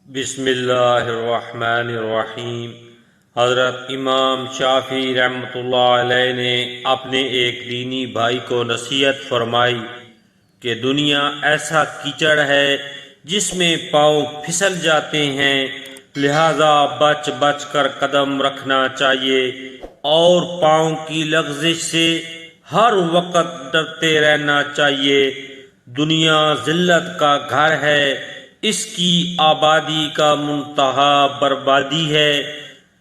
بسم اللہ الرحمن الرحیم۔ حضرت امام شافعی رحمۃ اللہ علیہ نے اپنے ایک دینی بھائی کو نصیحت فرمائی کہ دنیا ایسا کیچڑ ہے جس میں پاؤں پھسل جاتے ہیں، لہذا بچ بچ کر قدم رکھنا چاہیے اور پاؤں کی لغزش سے ہر وقت ڈرتے رہنا چاہیے۔ دنیا ذلت کا گھر ہے، اس کی آبادی کا منتہا بربادی ہے،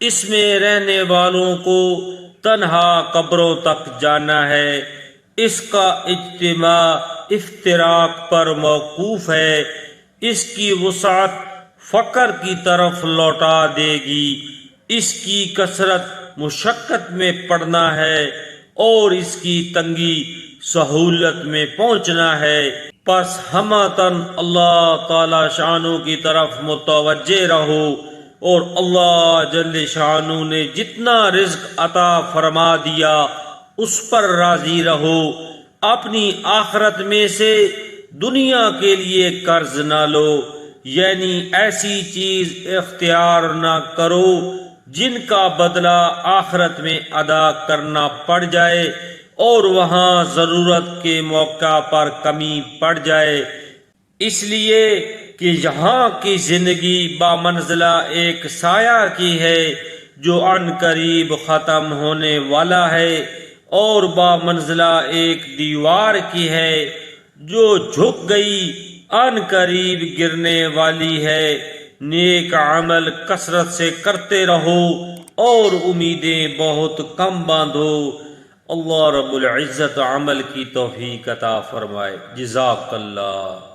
اس میں رہنے والوں کو تنہا قبروں تک جانا ہے، اس کا اجتماع افتراق پر موقوف ہے، اس کی وسعت فقر کی طرف لوٹا دے گی، اس کی کثرت مشقت میں پڑنا ہے اور اس کی تنگی سہولت میں پہنچنا ہے۔ پس ہمتاً اللہ تعالی شانہ کی طرف متوجہ رہو اور اللہ جل شانہ نے جتنا رزق عطا فرما دیا اس پر راضی رہو۔ اپنی آخرت میں سے دنیا کے لیے قرض نہ لو، یعنی ایسی چیز اختیار نہ کرو جن کا بدلہ آخرت میں ادا کرنا پڑ جائے اور وہاں ضرورت کے موقع پر کمی پڑ جائے، اس لیے کہ یہاں کی زندگی بامنزلہ ایک سایہ کی ہے جو عن قریب ختم ہونے والا ہے، اور بامنزلہ ایک دیوار کی ہے جو جھک گئی عن قریب گرنے والی ہے۔ نیک عمل کثرت سے کرتے رہو اور امیدیں بہت کم باندھو۔ اللہ رب العزت عمل کی توفیق عطا فرمائے۔ جزاک اللہ۔